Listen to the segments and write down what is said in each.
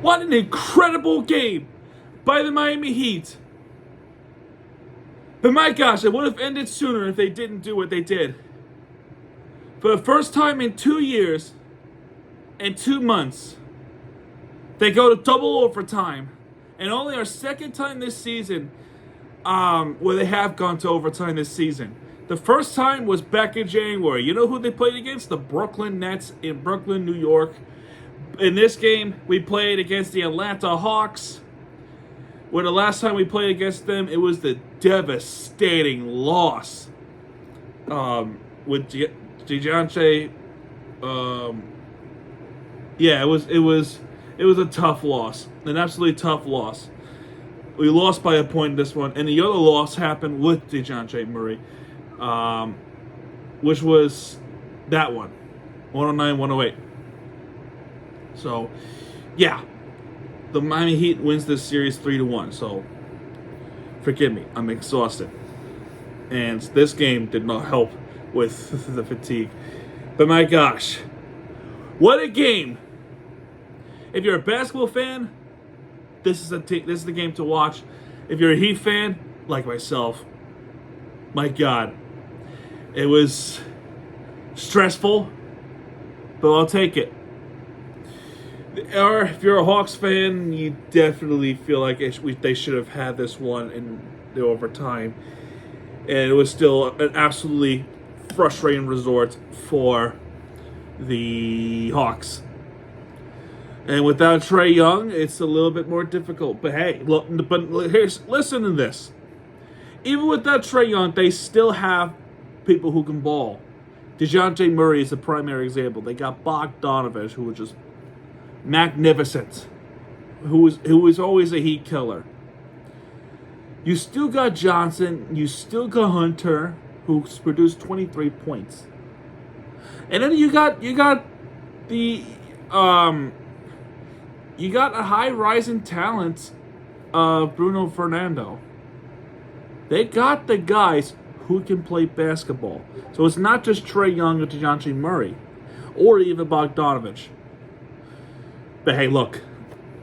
What an incredible game by the Miami Heat. But my gosh, it would have ended sooner if they didn't do what they did. For the first time in 2 years and 2 months, they go to double overtime. And only our second time this season where they have gone to overtime this season. The first time was back in January. You know who they played against? The Brooklyn Nets in Brooklyn, New York. In this game, we played against the Atlanta Hawks. When the last time we played against them, it was the devastating loss with DeJounte. Yeah, it was a tough loss, an absolutely tough loss. We lost by a point in this one, and the other loss happened with DeJounte Murray, which was that one, 109-108. So, yeah. The Miami Heat wins this series 3-1, so forgive me, I'm exhausted. And this game did not help with the fatigue. But my gosh, what a game! If you're a basketball fan, this is the game to watch. If you're a Heat fan, like myself, my God, it was stressful, but I'll take it. Or if you're a Hawks fan, you definitely feel like they should have had this one in the overtime. And it was still an absolutely frustrating resort for the Hawks. And without Trae Young, it's a little bit more difficult. But hey, look, listen to this. Even without Trae Young, they still have people who can ball. DeJounte Murray is the primary example. They got Bogdanovich, who was just magnificent, who was always a Heat killer. You still got Johnson, you still got Hunter, who's produced 23 points, and then you got the you got a high rising talent of Bruno Fernando. They got the guys who can play basketball, so it's not just Trae Young or DeJounte Murray, or even Bogdanovich. But hey, look,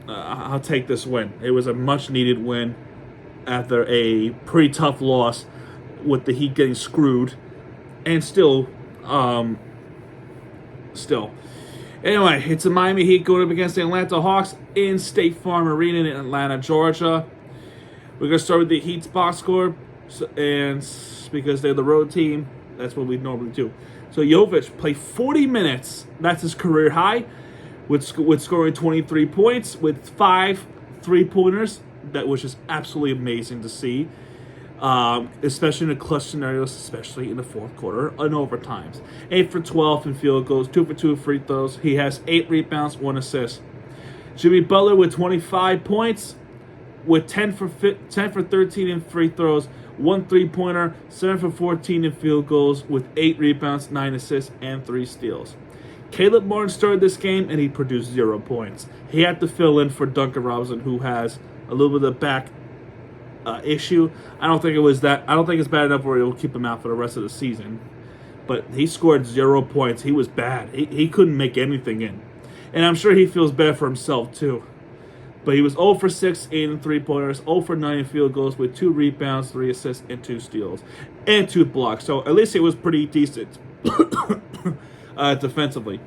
I'll take this win. It was a much-needed win after a pretty tough loss with the Heat getting screwed. And still. Anyway, it's the Miami Heat going up against the Atlanta Hawks in State Farm Arena in Atlanta, Georgia. We're going to start with the Heat's box score, and because they're the road team, that's what we normally do. So Jovic played 40 minutes. That's his career high. With scoring 23 points, with 5 3-pointers, which is absolutely amazing to see, especially in the clutch scenarios, especially in the fourth quarter and overtimes. 8 for 12 in field goals, 2 for 2 in free throws. He has 8 rebounds, 1 assist. Jimmy Butler with 25 points, with 10 for 13 in free throws, 1 3-pointer, 7 for 14 in field goals, with 8 rebounds, 9 assists, and 3 steals. Caleb Martin started this game, and he produced 0 points. He had to fill in for Duncan Robinson, who has a little bit of back issue. I don't think it's bad enough where it will keep him out for the rest of the season. But he scored 0 points. He was bad. He couldn't make anything in. And I'm sure he feels bad for himself, too. But he was 0 for 6 in 3-pointers, 0 for 9 in field goals, with 2 rebounds, 3 assists, and 2 steals. And 2 blocks. So at least it was pretty decent. Defensively.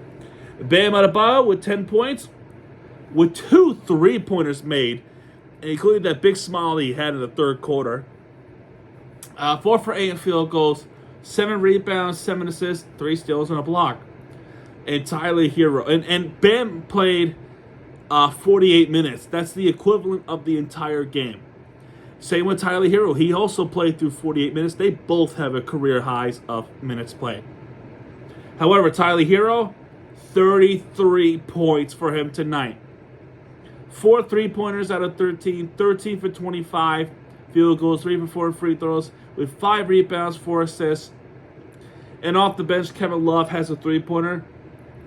Bam Adebayo with 10 points, with 2 3-pointers made, including that big smile he had in the third quarter. 4 for 8 in field goals, 7 rebounds, 7 assists, 3 steals, and a block. And Tyler Hero. And Bam played 48 minutes. That's the equivalent of the entire game. Same with Tyler Hero. He also played through 48 minutes. They both have a career highs of minutes played. However, Tyler Hero, 33 points for him tonight. 4 3-pointers out of 13, 13 for 25 field goals, 3 for 4 free throws, with 5 rebounds, 4 assists. And off the bench, Kevin Love has a 3-pointer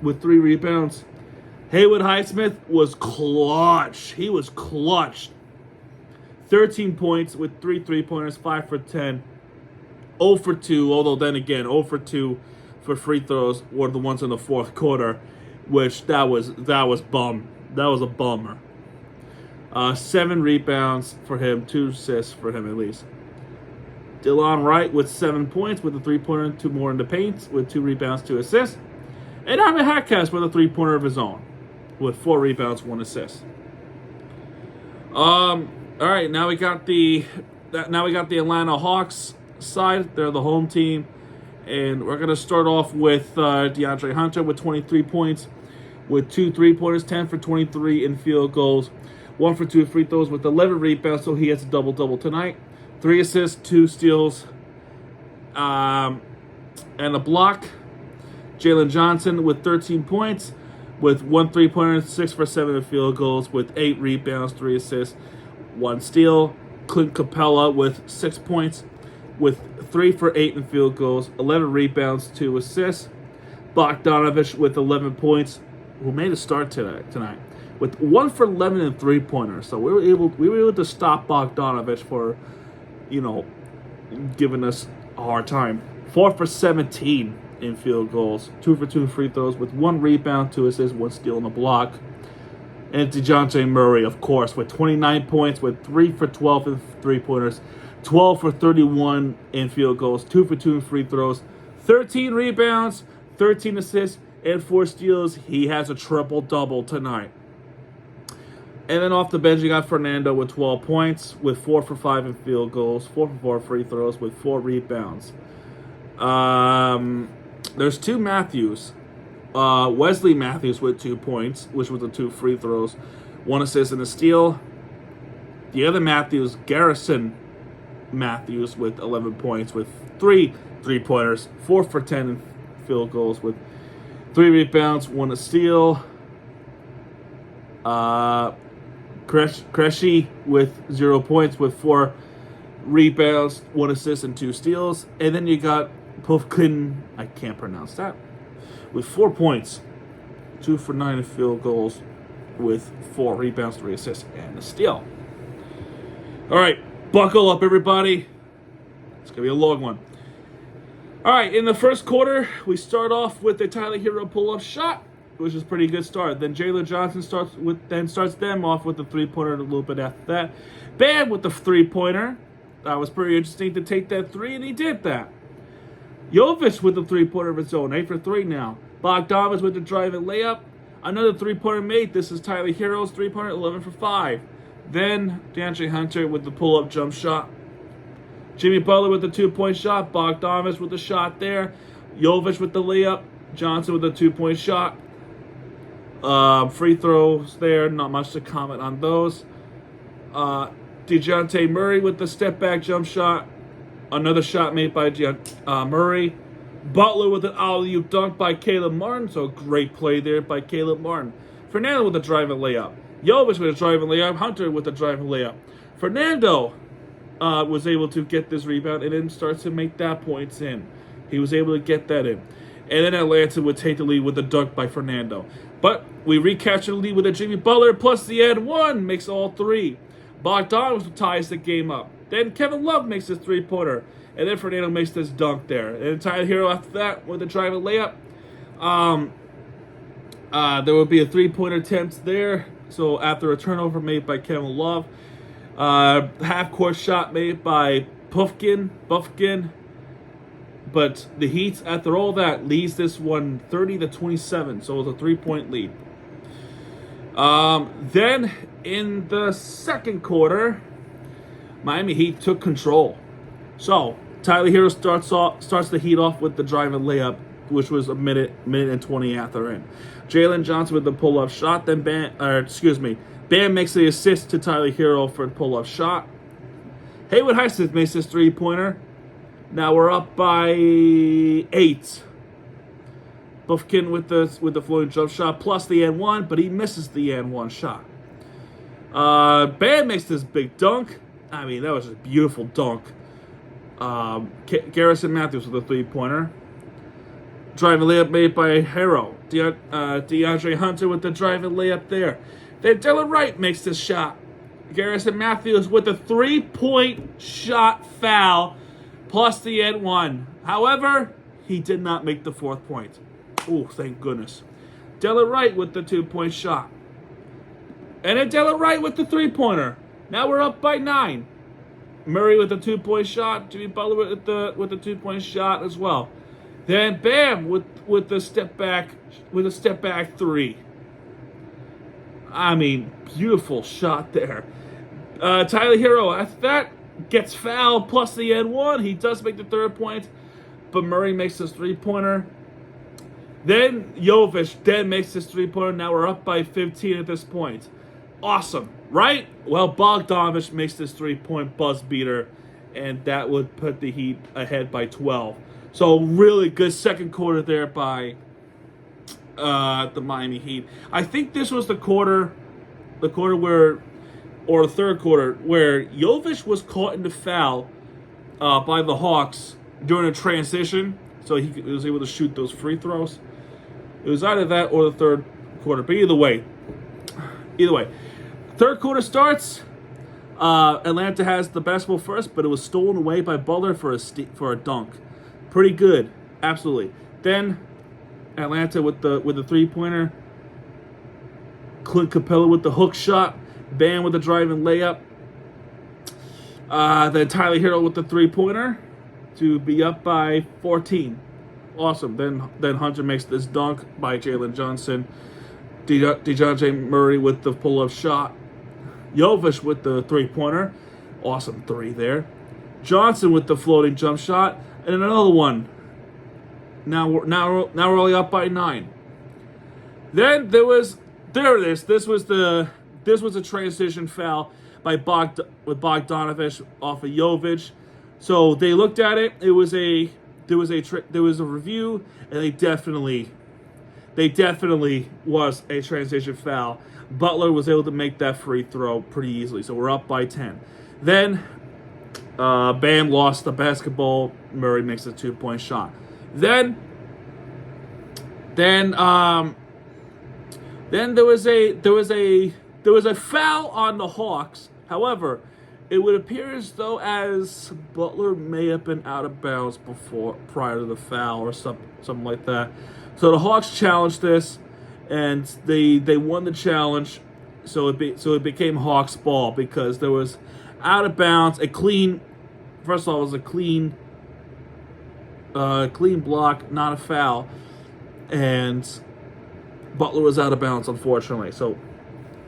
with 3 rebounds. Haywood Highsmith was clutch. He was clutch. 13 points with 3 3-pointers, 5 for 10. 0 for 2, although then again, 0 for 2 for free throws were the ones in the fourth quarter, which that was a bummer. 7 rebounds for him, 2 assists for him at least. Delon Wright with 7 points with a 3-pointer, 2 more in the paint with 2 rebounds, 2 assists. And Jaime HAWKS with a 3-pointer of his own with 4 rebounds, 1 assist. All right, now we got the Atlanta Hawks side. They're the home team, and we're gonna start off with DeAndre Hunter with 23 points, with 2 3-pointers, 10 for 23 in field goals, 1 for 2 free throws, with 11 rebounds. So he has a double tonight. 3 assists, 2 steals, and a block. Jalen Johnson with 13 points, with 1 3-pointer, 6 for 7 in field goals, with 8 rebounds, 3 assists, 1 steal. Clint Capella with 6 points, with 3 for 8 in field goals, 11 rebounds, 2 assists. Bogdanovich with 11 points, who made a start tonight, with 1 for 11 in 3-pointers. So we were able to stop Bogdanovich for, giving us a hard time. 4 for 17 in field goals, 2 for 2 free throws, with 1 rebound, 2 assists, 1 steal, and a block. And DeJounte Murray, of course, with 29 points, with 3 for 12 in 3-pointers, 12 for 31 in field goals, 2 for 2 in free throws, 13 rebounds, 13 assists, and 4 steals. He has a triple-double tonight. And then off the bench, you got Fernando with 12 points, with 4 for 5 in field goals, 4 for 4 free throws, with 4 rebounds. There's 2 Matthews. Wesley Matthews with 2 points, which was the 2 free throws, 1 assist and a steal. The other Matthews, Garrison Matthews, with 11 points, with 3 3-pointers, 4 for 10 in field goals, with 3 rebounds, 1 a steal. Krejci with 0 points, with 4 rebounds, 1 assist, and 2 steals. And then you got Puffkin, I can't pronounce that, with 4 points, 2 for 9 in field goals, with 4 rebounds, 3 assists, and a steal. All right, buckle up, everybody. It's going to be a long one. All right, in the first quarter, we start off with the Tyler Hero pull-up shot, which is a pretty good start. Then Jalen Johnson starts them off with the 3-pointer a little bit after that. Bam with the 3-pointer. That was pretty interesting to take that 3, and he did that. Jovic with the 3-pointer of his own, 8 for 3 now. Bogdanovich with the drive and layup. Another 3-pointer made. This is Tyler Hero's 3-pointer, 11 for 5. Then DeAndre Hunter with the pull-up jump shot. Jimmy Butler with the 2-point shot. Bogdanovich with the shot there. Jovic with the layup. Johnson with the 2-point shot. Free throws there. Not much to comment on those. DeJounte Murray with the step-back jump shot. Another shot made by Murray. Butler with an alley-oop dunk by Caleb Martin. So great play there by Caleb Martin. Fernando with a drive and layup. Jovic with a drive and layup. Hunter with a drive and layup. Fernando was able to get this rebound and then starts to make that points in. He was able to get that in. And then Atlanta would take the lead with a dunk by Fernando. But we recapture the lead with a Jimmy Butler plus the and 1 makes all 3. Bogdanovich ties the game up. Then Kevin Love makes his 3-pointer. And then Fernando makes this dunk there. And then Tyler Hero after that with a drive and layup. There will be a 3-pointer attempt there. So after a turnover made by Kevin Love. Half-court shot made by Buffkin. But the Heat, after all that, leads this one 30-27. So it was a 3-point lead. Then in the second quarter, Miami Heat took control. So Tyler Hero starts the Heat off with the drive and layup, which was a minute and 20 after in. Jalen Johnson with the pull-up shot. Then Bam makes the assist to Tyler Hero for the pull-up shot. Haywood Highsmith makes his 3-pointer. Now we're up by 8. Buffkin with the floating jump shot plus the and 1, but he misses the and 1 shot. Bam makes this big dunk. I mean, that was a beautiful dunk. Garrison Matthews with a 3-pointer. Drive and layup made by Hero. DeAndre Hunter with the drive and layup there. Then Dylan Wright makes this shot. Garrison Matthews with a 3-point shot foul plus the and 1. However, he did not make the 4th point. Oh, thank goodness. Dylan Wright with the 2-point shot. And then Dylan Wright with the three-pointer. Now we're up by 9. Murray with the 2-point shot. Jimmy Butler with the 2-point shot as well. Then Bam with the step back three. I mean, beautiful shot there. Tyler Hero, after that, gets fouled plus the N1. He does make the third point, but Murray makes his three-pointer. Then Jovic then makes his three-pointer. Now we're up by 15 at this point. Awesome, right? Well, Bogdanovich makes this three-point buzz beater, and that would put the Heat ahead by 12. So really good second quarter there by the Miami Heat. I think this was the third quarter where Jovic was caught in the foul by the Hawks during a transition, so he was able to shoot those free throws. It was either that or the third quarter, but either way. Third quarter starts. Atlanta has the basketball first, but it was stolen away by Butler for a dunk. Pretty good, absolutely. Then Atlanta with the three-pointer. Clint Capella with the hook shot. Bam with the driving layup. Then Tyler Hero with the three-pointer to be up by 14. Awesome. Then Hunter makes this dunk by Jalen Johnson. DeJounte Murray with the pull-up shot. Jovic with the three-pointer. Awesome three there. Johnson with the floating jump shot. And another one. Now we're only up by 9. Then there it is. This was a transition foul by Bogdanovich off of Jovic. So they looked at it. There was a review, and they definitely was a transition foul. Butler was able to make that free throw pretty easily. So we're up by 10. Then Bam lost the basketball. Murray makes a 2-point shot. Then there was a foul on the Hawks. However, it would appear as though as Butler may have been out of bounds prior to the foul or something like that. So the Hawks challenged this, and they won the challenge. So it became Hawks ball because there was out of bounds, first of all, it was a clean block, not a foul, and Butler was out of bounds, unfortunately. So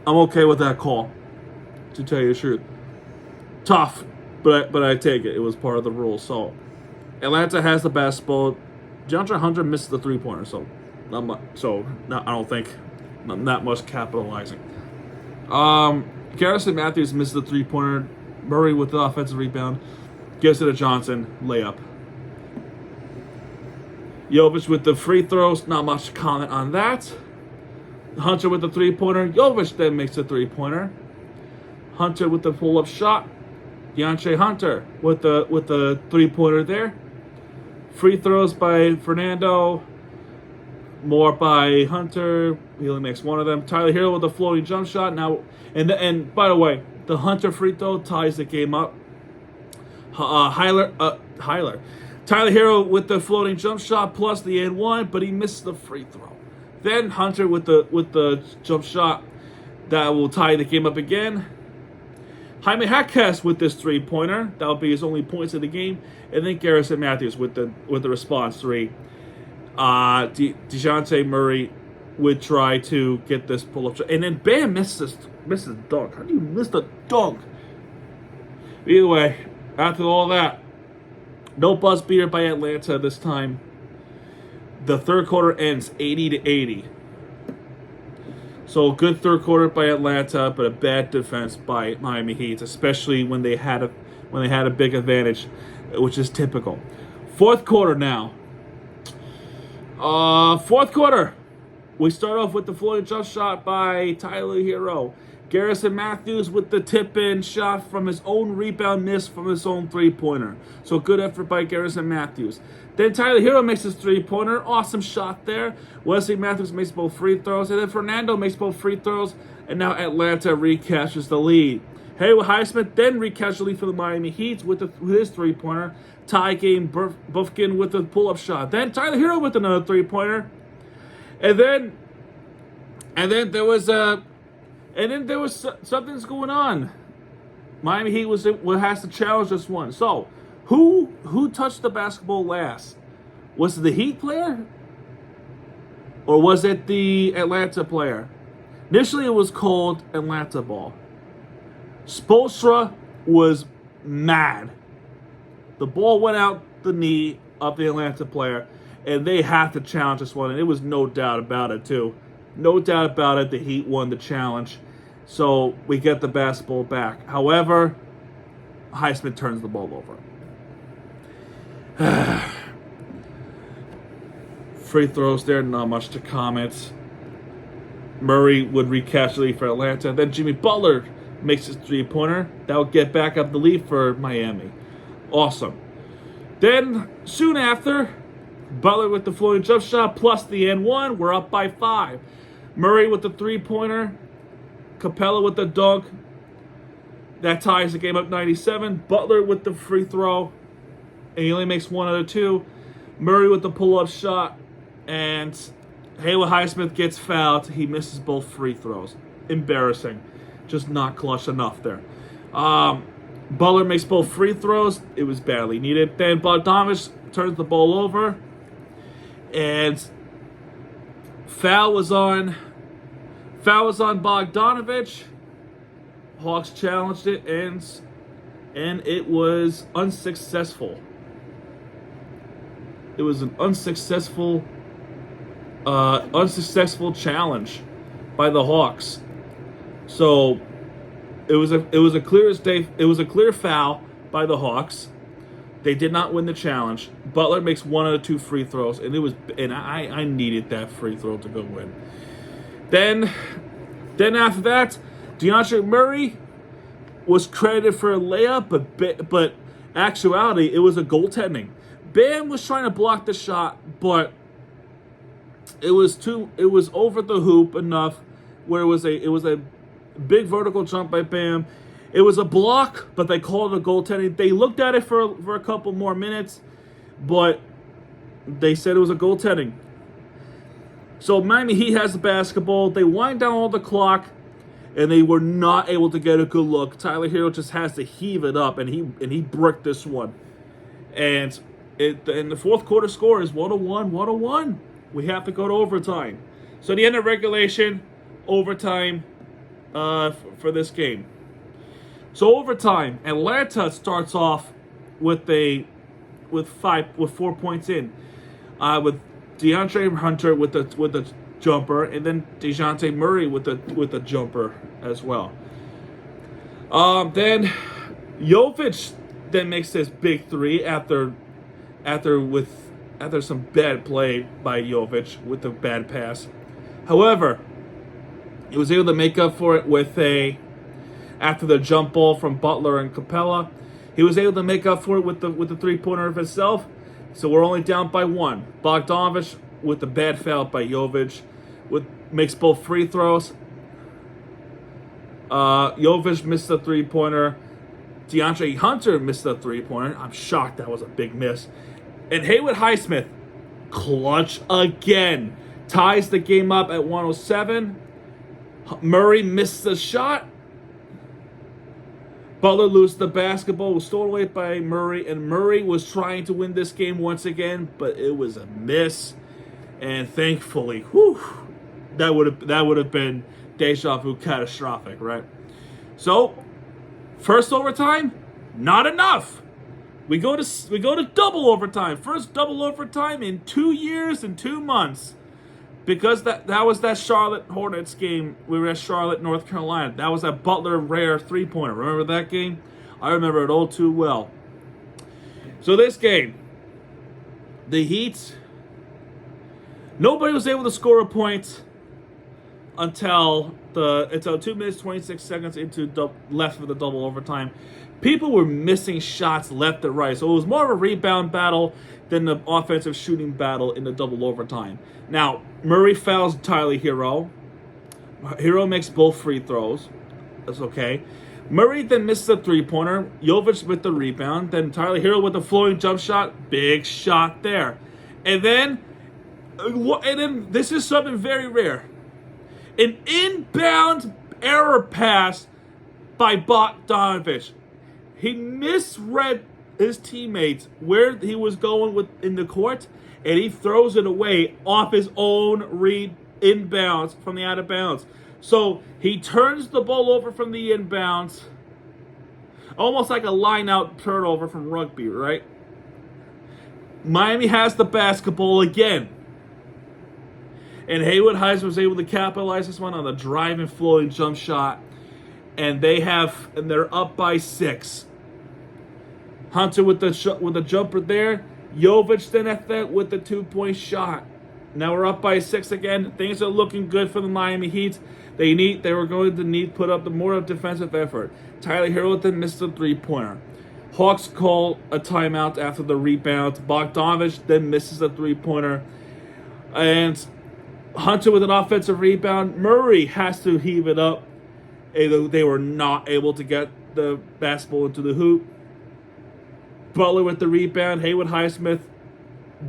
I'm okay with that call, to tell you the truth. Tough, but I take it. It was part of the rules. So Atlanta has the basketball. DeAndre Hunter missed the three-pointer, so I don't think not much capitalizing. Garrison Matthews missed the three-pointer. Murray with the offensive rebound gives it to Johnson, layup. Jovic with the free throws, not much comment on that. Hunter with the three-pointer. Jovic then makes a three-pointer. Hunter with the pull-up shot. DeAndre Hunter with the three-pointer there. Free throws by Fernando. More by Hunter. He only makes one of them. Tyler Hero with the floating jump shot. Now, and by the way, the Hunter free throw ties the game up. Tyler Hero with the floating jump shot plus the N1, but he missed the free throw. Then Hunter with the jump shot that will tie the game up again. Jaime HAWKS with this three-pointer. That will be his only points of the game. And then Garrison Matthews with the response three. DeJounte Murray would try to get this pull-up shot. And then Bam misses dunk. How do you miss the dunk? Either way, after all that, no buzz beater by Atlanta this time. The third quarter ends 80-80. So good third quarter by Atlanta, but a bad defense by Miami Heat, especially when they had a big advantage, which is typical. Fourth quarter now. Fourth quarter. We start off with the floating jump shot by Tyler Hero. Garrison Matthews with the tip-in shot from his own rebound miss from his own three-pointer. So good effort by Garrison Matthews. Then Tyler Hero makes his three-pointer. Awesome shot there. Wesley Matthews makes both free throws. And then Fernando makes both free throws. And now Atlanta recaptures the lead. Haywood Highsmith then recaptures the lead for the Miami Heat with his three-pointer. Tie game, Bufkin with the pull-up shot. Then Tyler Hero with another three-pointer. And then there was And then there was something's going on. Miami Heat has to challenge this one. So, who touched the basketball last? Was it the Heat player? Or was it the Atlanta player? Initially, it was called Atlanta ball. Spoelstra was mad. The ball went out the knee of the Atlanta player, and they have to challenge this one. And it was no doubt about it, too. No doubt about it, the Heat won the challenge. So we get the basketball back. However, Highsmith turns the ball over. Free throws there, not much to comment. Murray would recapture the lead for Atlanta. Then Jimmy Butler makes his three-pointer. That would get back up the lead for Miami. Awesome. Then, soon after, Butler with the floating jump shot plus the N1. We're up by 5. Murray with the three-pointer. Capella with the dunk. That ties the game up 97. Butler with the free throw. And he only makes one out of 2. Murray with the pull-up shot. And Haywood Highsmith gets fouled. He misses both free throws. Embarrassing. Just not clutch enough there. Butler makes both free throws. It was badly needed. Then Bogdanovich turns the ball over. And foul was on Bogdanovich. Hawks challenged it, and it was unsuccessful. It was an unsuccessful challenge by the Hawks. So it was a clear foul by the Hawks. They did not win the challenge. Butler makes one out of 2 free throws, and I needed that free throw to go in. Then after that, DeAndre Murray was credited for a layup, but actuality, it was a goaltending. Bam was trying to block the shot, but it was over the hoop enough where it was a big vertical jump by Bam. It was a block, but they called it a goaltending. They looked at it for a couple more minutes, but they said it was a goaltending. So Miami Heat has the basketball. They wind down all the clock, and they were not able to get a good look. Tyler Hero just has to heave it up, and he bricked this one. And the fourth quarter score is 101. We have to go to overtime. So the end of regulation, overtime for this game. So overtime, Atlanta starts off with 4 points in, with DeAndre Hunter with the jumper, and then DeJounte Murray with the jumper as well. Then Jovic then makes this big 3 after some bad play by Jovic with the bad pass. However, he was able to make up for it after the jump ball from Butler and Capella. He was able to make up for it with the 3-pointer of himself. So we're only down by 1. Bogdanovich with the bad foul by Jovic makes both free throws. Jovic missed the 3-pointer. DeAndre Hunter missed the 3-pointer. I'm shocked that was a big miss. And Haywood Highsmith, clutch again. Ties the game up at 107. Murray missed the shot. Butler loses the basketball, was stolen away by Murray, and Murray was trying to win this game once again, but it was a miss. And thankfully, that would have been deja vu catastrophic, right? So, first overtime, not enough. We go to double overtime. First double overtime in 2 years and 2 months. Because that was that Charlotte Hornets game. We were at Charlotte, North Carolina. That was that Butler rare 3-pointer. Remember that game? I remember it all too well. So this game, the Heat, nobody was able to score a point until 2 minutes 26 seconds left for the double overtime. People were missing shots left and right. So it was more of a rebound battle than the offensive shooting battle in the double overtime. Now, Murray fouls Tyler Hero. Hero makes both free throws. That's okay. Murray then misses a 3-pointer. Jovic with the rebound. Then Tyler Hero with the floating jump shot. Big shot there. And then this is something very rare. An inbound error pass by Bogdanovich. He misread his teammates where he was going in the court, and he throws it away off his own read inbounds from the out of bounds. So he turns the ball over from the inbounds, almost like a line-out turnover from rugby, right? Miami has the basketball again. And Haywood Heiss was able to capitalize this one on the driving, floating jump shot. And they're up by 6. Hunter with the jumper there. Jovic then at that with the 2-point shot. Now we're up by 6 again. Things are looking good for the Miami Heat. They were going to need to put up the more defensive effort. Tyler Hero then missed the 3-pointer. Hawks call a timeout after the rebound. Bogdanovich then misses a 3-pointer. And Hunter with an offensive rebound. Murray has to heave it up. They were not able to get the basketball into the hoop. Butler with the rebound. Haywood Highsmith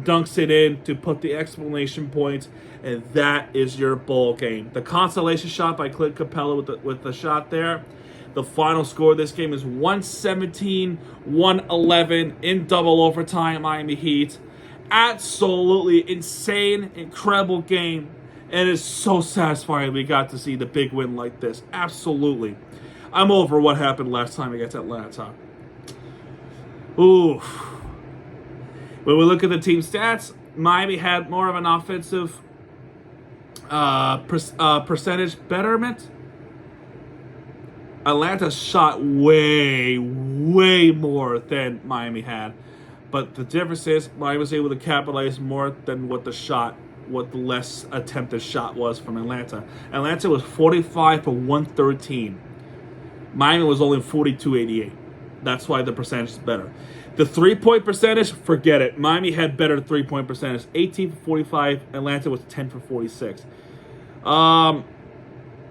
dunks it in to put the exclamation point, and that is your ball game. The consolation shot by Clint Capella with the shot there. The final score of this game is 117-111 in double overtime. Miami Heat. Absolutely insane, incredible game. And it's so satisfying we got to see the big win like this. Absolutely. I'm over what happened last time against Atlanta. Ooh. When we look at the team stats, Miami had more of an offensive percentage betterment. Atlanta shot way more than Miami had. But the difference is Miami was able to capitalize more than what the less attempted shot was from Atlanta. Atlanta was 45 for 113. Miami was only 42-88. That's why the percentage is better. The 3-point percentage, forget it. Miami had better 3-point percentage. 18 for 45. Atlanta was 10 for 46.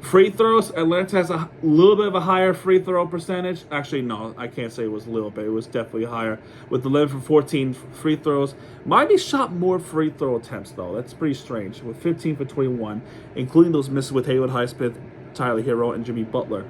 Free throws, Atlanta has a little bit of a higher free throw percentage. Actually, no, I can't say it was a little bit. It was definitely higher with 11 for 14 free throws. Miami shot more free throw attempts, though. That's pretty strange, with 15 for 21, including those misses with Haywood Highsmith, Tyler Hero, and Jimmy Butler.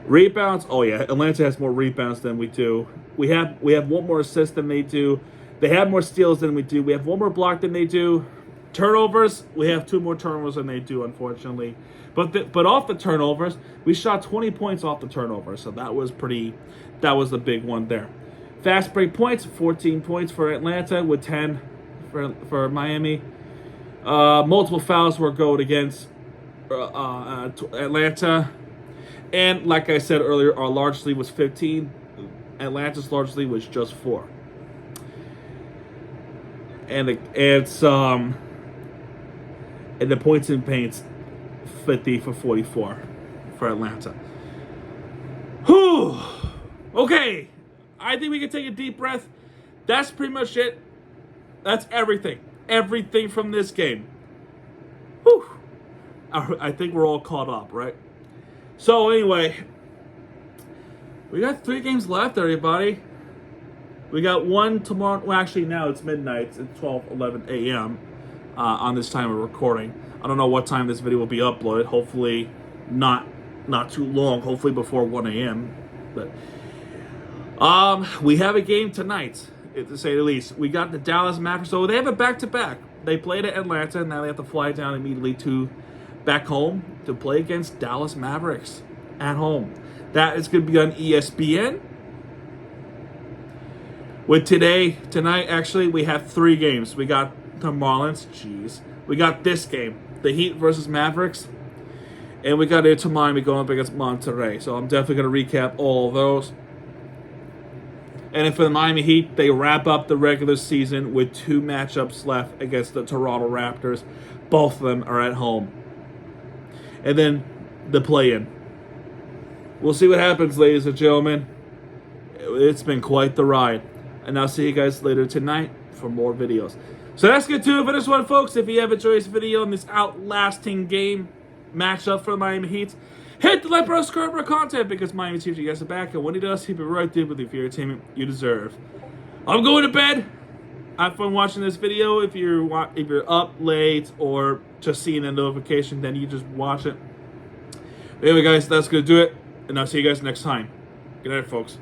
Rebounds, oh yeah, Atlanta has more rebounds than we do. We have one more assist than they do. They have more steals than we do. We have one more block than they do. Turnovers, we have 2 more turnovers than they do, unfortunately. But off the turnovers, we shot 20 points off the turnovers, so that was the big one there. Fast break points, 14 points for Atlanta with 10 for Miami. Multiple fouls were going against Atlanta. And like I said earlier, our large lead was 15. Atlanta's large lead was just 4. And the points in paints, 50 for 44 for Atlanta. Whew. Okay. I think we can take a deep breath. That's pretty much it. That's everything. Everything from this game. Whew. I think we're all caught up, right? So anyway, we got 3 games left, everybody. We got one tomorrow. Well, actually, now it's midnight. It's 12:11 a.m. On this time of recording. I don't know what time this video will be uploaded. Hopefully not too long. Hopefully before 1 a.m. But we have a game tonight, to say the least. We got the Dallas Mavericks. So they have a back-to-back. They played at Atlanta, and now they have to fly down immediately back home to play against Dallas Mavericks at home. That is going to be on ESPN. Tonight, actually, we have 3 games. We got the Marlins. We got this game, the Heat versus Mavericks. And we got Inter Miami going up against Monterrey. So I'm definitely going to recap all of those. And then for the Miami Heat, they wrap up the regular season with 2 matchups left against the Toronto Raptors. Both of them are at home. And then the play-in. We'll see what happens, ladies and gentlemen. It's been quite the ride. And I'll see you guys later tonight for more videos. So that's good too for this one, folks. If you have enjoyed this video and this outlasting game matchup for the Miami Heat, hit the like button, subscribe for content, because Miami Heat you guys are back, and when he does, keep it right there with the entertainment you deserve. I'm going to bed. Have fun watching this video. If you're up late or just seeing a notification, then you just watch it. Anyway, guys, that's going to do it. And I'll see you guys next time. Good night, folks.